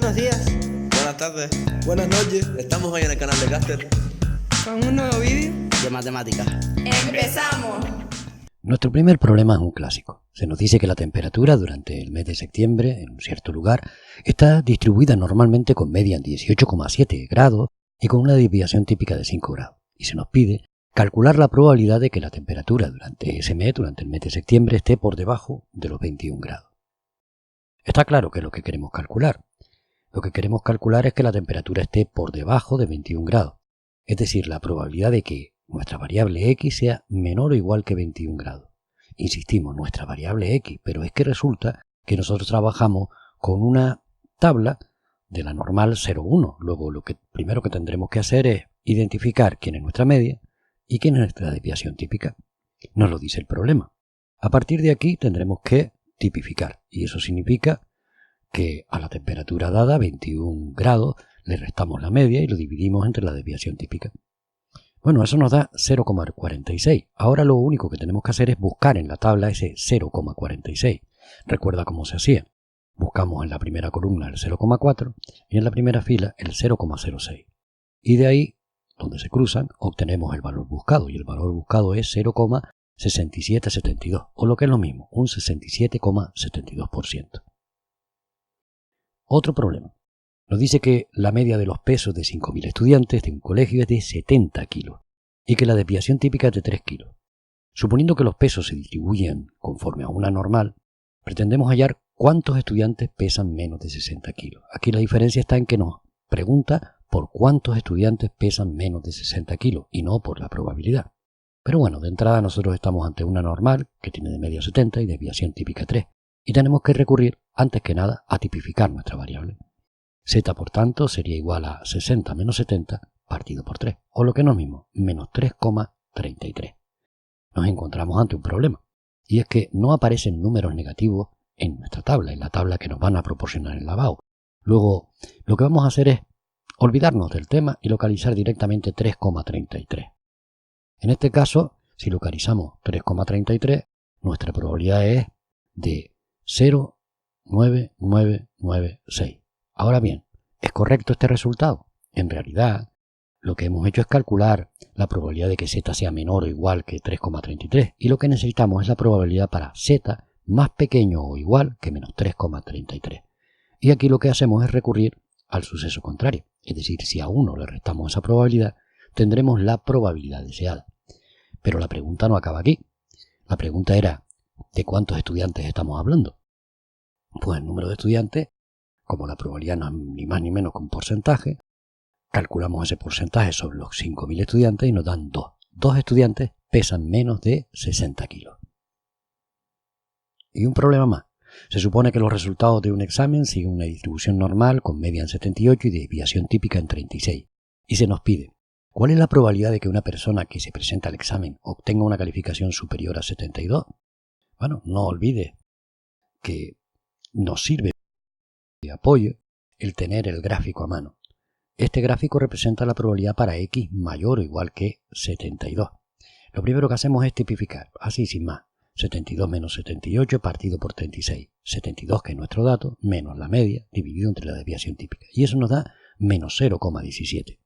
Buenos días. Buenas tardes. Buenas noches. Estamos hoy en el canal de Caster Con un nuevo vídeo de matemáticas. ¡Empezamos! Nuestro primer problema es un clásico. Se nos dice que la temperatura durante el mes de septiembre en un cierto lugar está distribuida normalmente con media en 18,7 grados y con una desviación típica de 5 grados. Y se nos pide calcular la probabilidad de que la temperatura durante ese mes, durante el mes de septiembre, esté por debajo de los 21 grados. Está claro que es lo que queremos calcular. Lo que queremos calcular es que la temperatura esté por debajo de 21 grados. Es decir, la probabilidad de que nuestra variable x sea menor o igual que 21 grados. Insistimos, nuestra variable x, pero es que resulta que nosotros trabajamos con una tabla de la normal 0,1. Luego lo que primero que tendremos que hacer es identificar quién es nuestra media y quién es nuestra desviación típica. Nos lo dice el problema. A partir de aquí tendremos que tipificar, y eso significa que a la temperatura dada, 21 grados, le restamos la media y lo dividimos entre la desviación típica. Bueno, eso nos da 0,46. Ahora lo único que tenemos que hacer es buscar en la tabla ese 0,46. Recuerda cómo se hacía. Buscamos en la primera columna el 0,4 y en la primera fila el 0,06. Y de ahí, donde se cruzan, obtenemos el valor buscado. Y el valor buscado es 0,6772, o lo que es lo mismo, un 67,72%. Otro problema. Nos dice que la media de los pesos de 5.000 estudiantes de un colegio es de 70 kilos y que la desviación típica es de 3 kilos. Suponiendo que los pesos se distribuyen conforme a una normal, pretendemos hallar cuántos estudiantes pesan menos de 60 kilos. Aquí la diferencia está en que nos pregunta por cuántos estudiantes pesan menos de 60 kilos y no por la probabilidad. Pero bueno, de entrada nosotros estamos ante una normal que tiene de media 70 y desviación típica 3. Y tenemos que recurrir, antes que nada, a tipificar nuestra variable. Z, por tanto, sería igual a 60 menos 70 partido por 3, o lo que es lo mismo, menos 3,33. Nos encontramos ante un problema, y es que no aparecen números negativos en nuestra tabla, en la tabla que nos van a proporcionar el lavado. Luego, lo que vamos a hacer es olvidarnos del tema y localizar directamente 3,33. En este caso, si localizamos 3,33, nuestra probabilidad es de 0,9996. Ahora bien, ¿es correcto este resultado? En realidad, lo que hemos hecho es calcular la probabilidad de que z sea menor o igual que 3,33 y lo que necesitamos es la probabilidad para z más pequeño o igual que menos 3,33. Y aquí lo que hacemos es recurrir al suceso contrario, es decir, si a 1 le restamos esa probabilidad, tendremos la probabilidad deseada. Pero la pregunta no acaba aquí. La pregunta era, ¿de cuántos estudiantes estamos hablando? Pues el número de estudiantes, como la probabilidad no es ni más ni menos que un porcentaje, calculamos ese porcentaje sobre los 5.000 estudiantes y nos dan 2. 2 estudiantes pesan menos de 60 kilos. Y un problema más. Se supone que los resultados de un examen siguen una distribución normal con media en 78 y desviación típica en 36. Y se nos pide, ¿cuál es la probabilidad de que una persona que se presenta al examen obtenga una calificación superior a 72? Bueno, no olvides que nos sirve de apoyo el tener el gráfico a mano. Este gráfico representa la probabilidad para x mayor o igual que 72. Lo primero que hacemos es tipificar, así sin más. 72 menos 78 partido por 36. 72, que es nuestro dato, menos la media, dividido entre la desviación típica. Y eso nos da menos 0,17.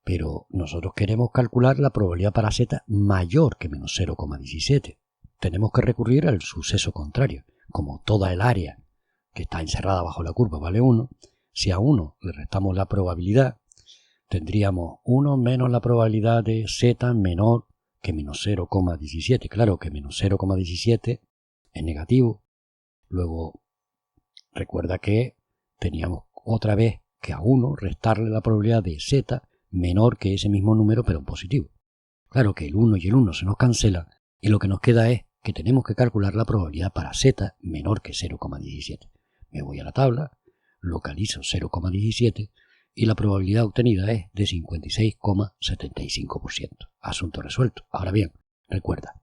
Pero nosotros queremos calcular la probabilidad para z mayor que menos 0,17. Tenemos que recurrir al suceso contrario. Como toda el área que está encerrada bajo la curva vale 1, si a 1 le restamos la probabilidad, tendríamos 1 menos la probabilidad de z menor que menos 0,17. Claro que menos 0,17 es negativo. Luego, recuerda que teníamos otra vez que a 1 restarle la probabilidad de z menor que ese mismo número, pero en positivo. Claro que el 1 y el 1 se nos cancelan y lo que nos queda es que tenemos que calcular la probabilidad para z menor que 0,17. Me voy a la tabla, localizo 0,17 y la probabilidad obtenida es de 56,75%. Asunto resuelto. Ahora bien, recuerda,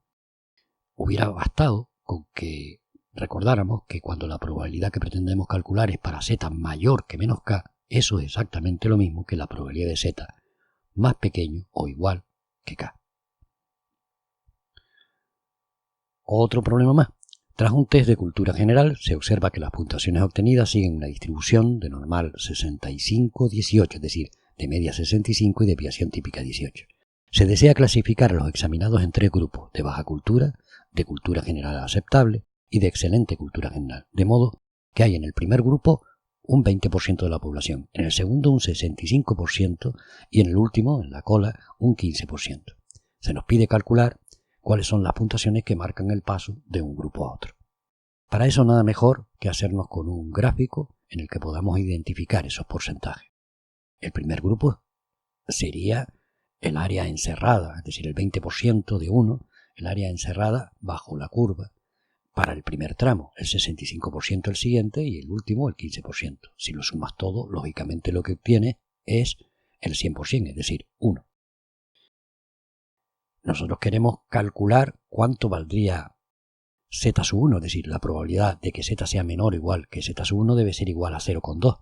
hubiera bastado con que recordáramos que cuando la probabilidad que pretendemos calcular es para z mayor que menos k, eso es exactamente lo mismo que la probabilidad de z más pequeño o igual que k. Otro problema más. Tras un test de cultura general, se observa que las puntuaciones obtenidas siguen una distribución de normal 65-18, es decir, de media 65 y desviación típica 18. Se desea clasificar a los examinados en 3 grupos, de baja cultura, de cultura general aceptable y de excelente cultura general, de modo que hay en el primer grupo un 20% de la población, en el segundo un 65% y en el último, en la cola, un 15%. Se nos pide calcular cuáles son las puntuaciones que marcan el paso de un grupo a otro. Para eso nada mejor que hacernos con un gráfico en el que podamos identificar esos porcentajes. El primer grupo sería el área encerrada, es decir, el 20% de uno, el área encerrada bajo la curva para el primer tramo, el 65% el siguiente y el último el 15%. Si lo sumas todo, lógicamente lo que obtienes es el 100%, es decir, 1. Nosotros queremos calcular cuánto valdría z1, es decir, la probabilidad de que z sea menor o igual que z1 debe ser igual a 0,2.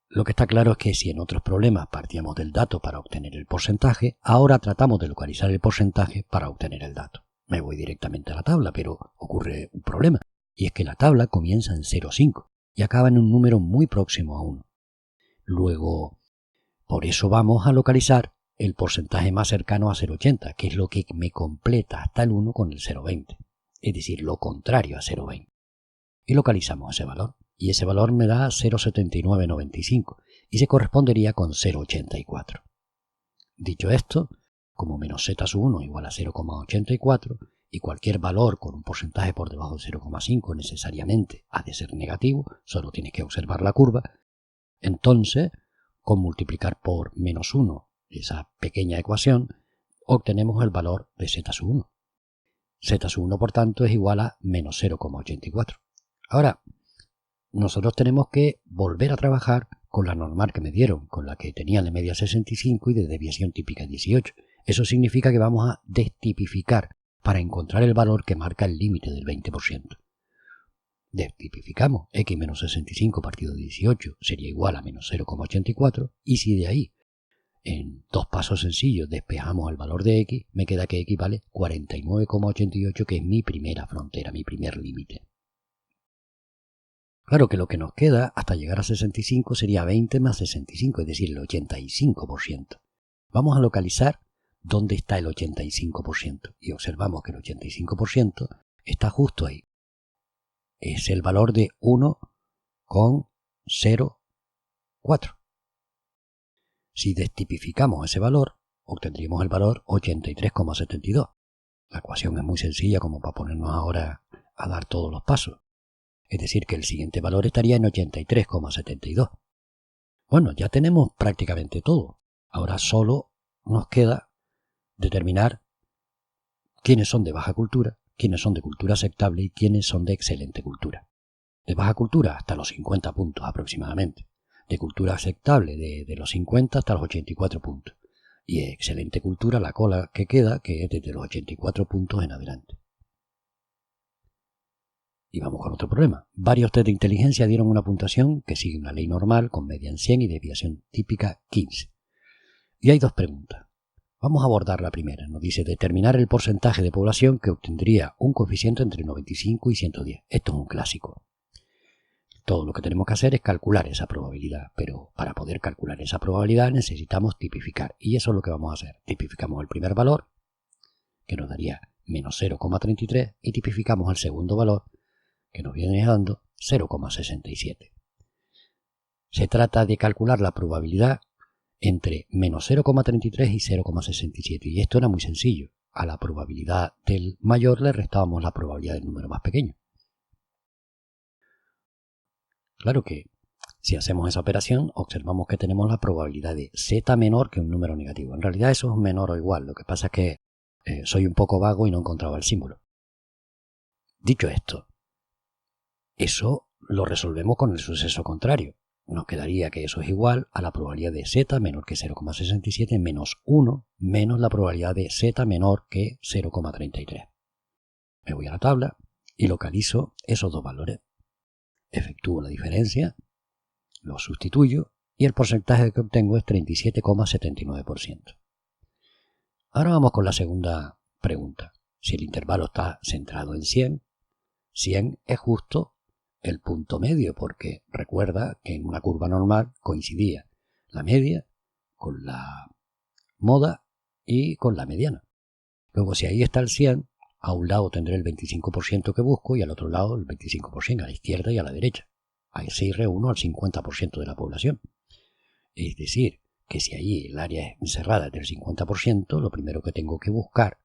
Lo que está claro es que si en otros problemas partíamos del dato para obtener el porcentaje, ahora tratamos de localizar el porcentaje para obtener el dato. Me voy directamente a la tabla, pero ocurre un problema, y es que la tabla comienza en 0,5 y acaba en un número muy próximo a 1. Luego, por eso vamos a localizar el porcentaje más cercano a 0,80, que es lo que me completa hasta el 1 con el 0,20, es decir, lo contrario a 0,20. Y localizamos ese valor, y ese valor me da 0,7995, y se correspondería con 0,84. Dicho esto, como menos z1 igual a 0,84, y cualquier valor con un porcentaje por debajo de 0,5 necesariamente ha de ser negativo, solo tienes que observar la curva, entonces, con multiplicar por menos 1 esa pequeña ecuación, obtenemos el valor de z1. Z1, por tanto, es igual a menos 0,84. Ahora, nosotros tenemos que volver a trabajar con la normal que me dieron, con la que tenía de media 65 y de desviación típica 18. Eso significa que vamos a destipificar para encontrar el valor que marca el límite del 20%. Destipificamos x menos 65 partido de 18 sería igual a menos 0,84 y si de ahí en 2 pasos sencillos despejamos el valor de x, me queda que x vale 49,88, que es mi primera frontera, mi primer límite. Claro que lo que nos queda hasta llegar a 65 sería 20 más 65, es decir, el 85%. Vamos a localizar dónde está el 85% y observamos que el 85% está justo ahí. Es el valor de 1,04. Si destipificamos ese valor, obtendríamos el valor 83,72. La ecuación es muy sencilla como para ponernos ahora a dar todos los pasos. Es decir, que el siguiente valor estaría en 83,72. Bueno, ya tenemos prácticamente todo. Ahora solo nos queda determinar quiénes son de baja cultura, quiénes son de cultura aceptable y quiénes son de excelente cultura. De baja cultura hasta los 50 puntos aproximadamente. De cultura aceptable de los 50 hasta los 84 puntos. Y excelente cultura la cola que queda, que es desde los 84 puntos en adelante. Y vamos con otro problema. Varios test de inteligencia dieron una puntuación que sigue una ley normal con media en 100 y desviación típica 15. Y hay 2 preguntas. Vamos a abordar la primera. Nos dice determinar el porcentaje de población que obtendría un coeficiente entre 95 y 110. Esto es un clásico. Todo lo que tenemos que hacer es calcular esa probabilidad, pero para poder calcular esa probabilidad necesitamos tipificar, y eso es lo que vamos a hacer. Tipificamos el primer valor, que nos daría menos 0,33, y tipificamos el segundo valor, que nos viene dando 0,67. Se trata de calcular la probabilidad entre menos 0,33 y 0,67, y esto era muy sencillo. A la probabilidad del mayor le restábamos la probabilidad del número más pequeño. Claro que si hacemos esa operación, observamos que tenemos la probabilidad de z menor que un número negativo. En realidad eso es menor o igual, lo que pasa es que soy un poco vago y no encontraba el símbolo. Dicho esto, eso lo resolvemos con el suceso contrario. Nos quedaría que eso es igual a la probabilidad de z menor que 0,67 menos 1 menos la probabilidad de z menor que 0,33. Me voy a la tabla y localizo esos 2 valores. Efectúo la diferencia, lo sustituyo y el porcentaje que obtengo es 37,79%. Ahora vamos con la segunda pregunta. Si el intervalo está centrado en 100, 100 es justo el punto medio, porque recuerda que en una curva normal coincidía la media con la moda y con la mediana. Luego, si ahí está el 100, a un lado tendré el 25% que busco y al otro lado el 25%, a la izquierda y a la derecha. Así reúno al 50% de la población. Es decir, que si allí el área encerrada es del 50%, lo primero que tengo que buscar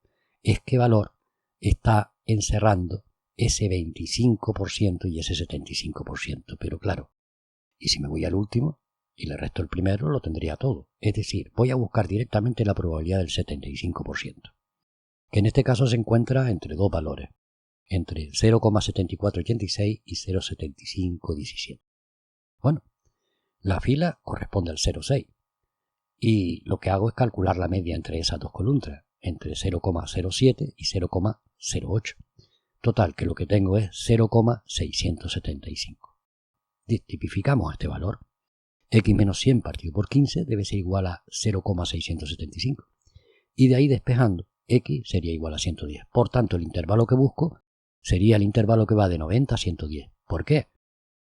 es qué valor está encerrando ese 25% y ese 75%. Pero claro, y si me voy al último y le resto el primero, lo tendría todo. Es decir, voy a buscar directamente la probabilidad del 75%, que en este caso se encuentra entre dos valores, entre 0,7486 y 0,7517. Bueno, la fila corresponde al 0,6 y lo que hago es calcular la media entre esas dos columnas, entre 0,07 y 0,08. Total, que lo que tengo es 0,675. Tipificamos este valor. X menos 100 partido por 15 debe ser igual a 0,675. Y de ahí despejando, X sería igual a 110. Por tanto, el intervalo que busco sería el intervalo que va de 90 a 110. ¿Por qué?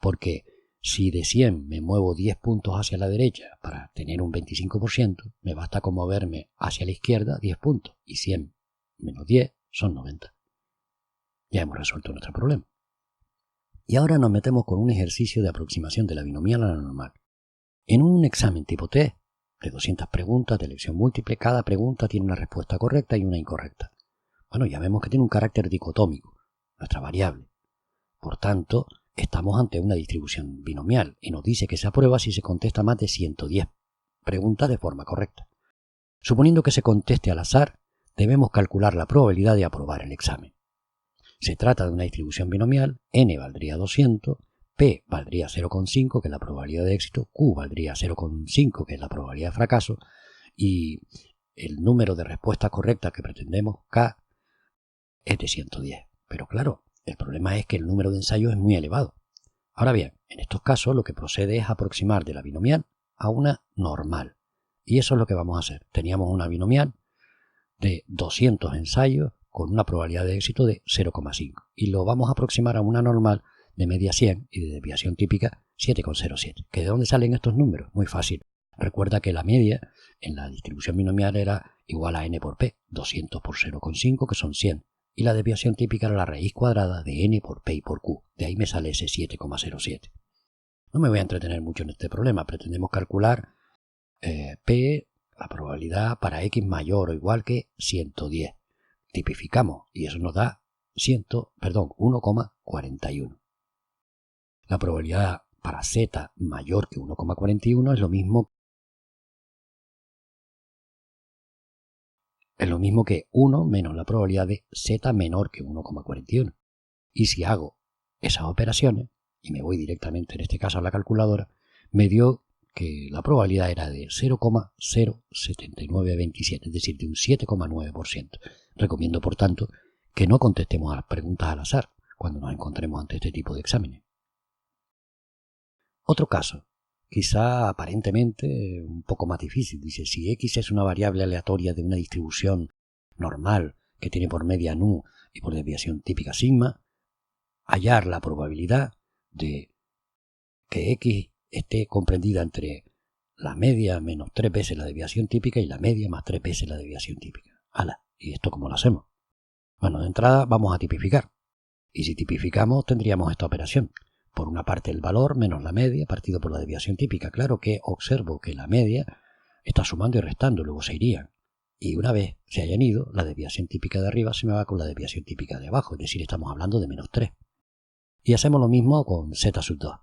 Porque si de 100 me muevo 10 puntos hacia la derecha para tener un 25%, me basta con moverme hacia la izquierda 10 puntos. Y 100 menos 10 son 90. Ya hemos resuelto nuestro problema. Y ahora nos metemos con un ejercicio de aproximación de la binomial a la normal. En un examen tipo test, de 200 preguntas de elección múltiple, cada pregunta tiene una respuesta correcta y una incorrecta. Bueno, ya vemos que tiene un carácter dicotómico, nuestra variable. Por tanto, estamos ante una distribución binomial y nos dice que se aprueba si se contesta más de 110 preguntas de forma correcta. Suponiendo que se conteste al azar, debemos calcular la probabilidad de aprobar el examen. Se trata de una distribución binomial, n valdría 200, p valdría 0,5, que es la probabilidad de éxito, q valdría 0,5, que es la probabilidad de fracaso, y el número de respuestas correctas que pretendemos, k, es de 110. Pero claro, el problema es que el número de ensayos es muy elevado. Ahora bien, en estos casos lo que procede es aproximar de la binomial a una normal. Y eso es lo que vamos a hacer. Teníamos una binomial de 200 ensayos con una probabilidad de éxito de 0,5 y lo vamos a aproximar a una normal de media 100 y de desviación típica 7,07. ¿Que de dónde salen estos números? Muy fácil. Recuerda que la media en la distribución binomial era igual a n por p, 200 por 0,5 que son 100, y la desviación típica era la raíz cuadrada de n por p y por q. De ahí me sale ese 7,07. No me voy a entretener mucho en este problema. Pretendemos calcular p, la probabilidad para x mayor o igual que 110. Tipificamos y eso nos da 1,41. La probabilidad para z mayor que 1,41 es lo mismo que 1 menos la probabilidad de z menor que 1,41. Y si hago esas operaciones y me voy directamente en este caso a la calculadora, me dio que la probabilidad era de 0,07927, es decir, de un 7,9%. Recomiendo, por tanto, que no contestemos a las preguntas al azar cuando nos encontremos ante este tipo de exámenes. Otro caso, quizá aparentemente un poco más difícil. Dice, si x es una variable aleatoria de una distribución normal que tiene por media nu y por desviación típica sigma, hallar la probabilidad de que x esté comprendida entre la media menos 3 veces la desviación típica y la media más 3 veces la desviación típica. ¡Hala! ¿Y esto cómo lo hacemos? Bueno, de entrada vamos a tipificar. Y si tipificamos tendríamos esta operación. Por una parte el valor menos la media partido por la desviación típica. Claro que observo que la media está sumando y restando, luego se irían. Y una vez se hayan ido, la desviación típica de arriba se me va con la desviación típica de abajo. Es decir, estamos hablando de menos 3. Y hacemos lo mismo con z sub 2.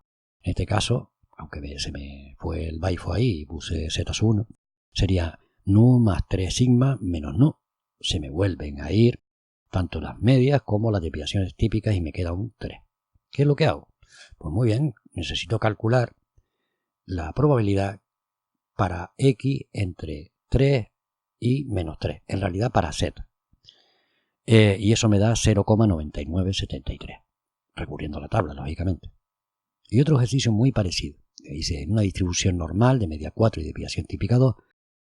En este caso, aunque se me fue el baifo ahí y puse z sub 1, sería nu más 3 sigma menos nu. Se me vuelven a ir tanto las medias como las desviaciones típicas y me queda un 3. ¿Qué es lo que hago? Pues muy bien, necesito calcular la probabilidad para x entre 3 y menos 3, en realidad para z. Y eso me da 0,9973, recurriendo a la tabla, lógicamente. Y otro ejercicio muy parecido. Dice, en una distribución normal de media 4 y desviación típica 2,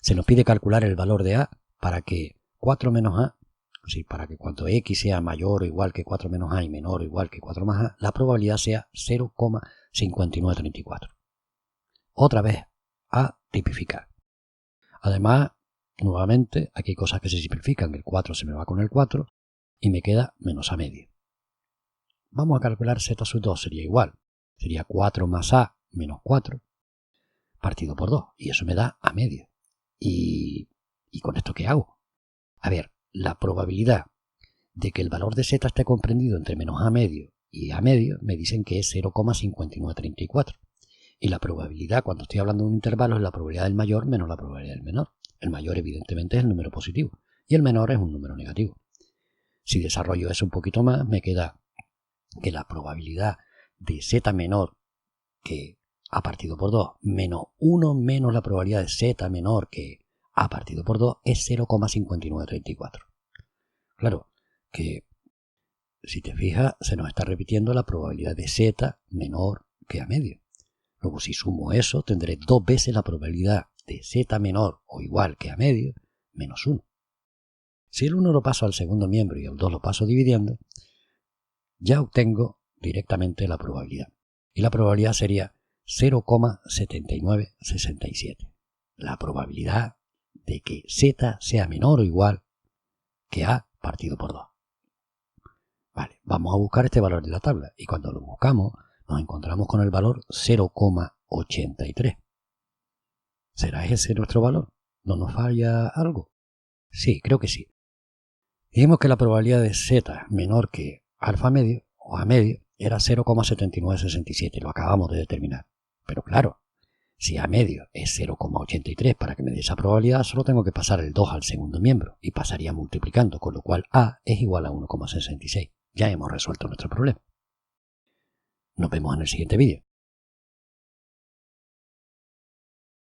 se nos pide calcular el valor de a para que 4 menos a decir, para que cuando x sea mayor o igual que 4 menos a y menor o igual que 4 más a, la probabilidad sea 0,5934. Otra vez, a tipificar. Además, nuevamente, aquí hay cosas que se simplifican. El 4 se me va con el 4 y me queda menos a medio. Vamos a calcular z sub 2, sería igual. Sería 4 más a menos 4 partido por 2. Y eso me da a medio. ¿Y con esto qué hago? A ver, la probabilidad de que el valor de z esté comprendido entre menos a medio y a medio me dicen que es 0,5934. Y la probabilidad, cuando estoy hablando de un intervalo, es la probabilidad del mayor menos la probabilidad del menor. El mayor, evidentemente, es el número positivo y el menor es un número negativo. Si desarrollo eso un poquito más, me queda que la probabilidad de z menor que a partido por 2 menos 1 menos la probabilidad de z menor que a partido por 2 es 0,5934. Claro que, si te fijas, se nos está repitiendo la probabilidad de z menor que a medio. Luego, si sumo eso, tendré 2 veces la probabilidad de z menor o igual que a medio menos 1. Si el 1 lo paso al segundo miembro y el 2 lo paso dividiendo, ya obtengo directamente la probabilidad. Y la probabilidad sería 0,7967. La probabilidad de que z sea menor o igual que a partido por 2. Vale, vamos a buscar este valor en la tabla. Y cuando lo buscamos, nos encontramos con el valor 0,83. ¿Será ese nuestro valor? ¿No nos falla algo? Sí, creo que sí. Dijimos que la probabilidad de z menor que alfa medio o a medio era 0,7967. Lo acabamos de determinar. Pero claro, si a medio es 0,83 para que me dé esa probabilidad, solo tengo que pasar el 2 al segundo miembro y pasaría multiplicando, con lo cual a es igual a 1,66. Ya hemos resuelto nuestro problema. Nos vemos en el siguiente vídeo.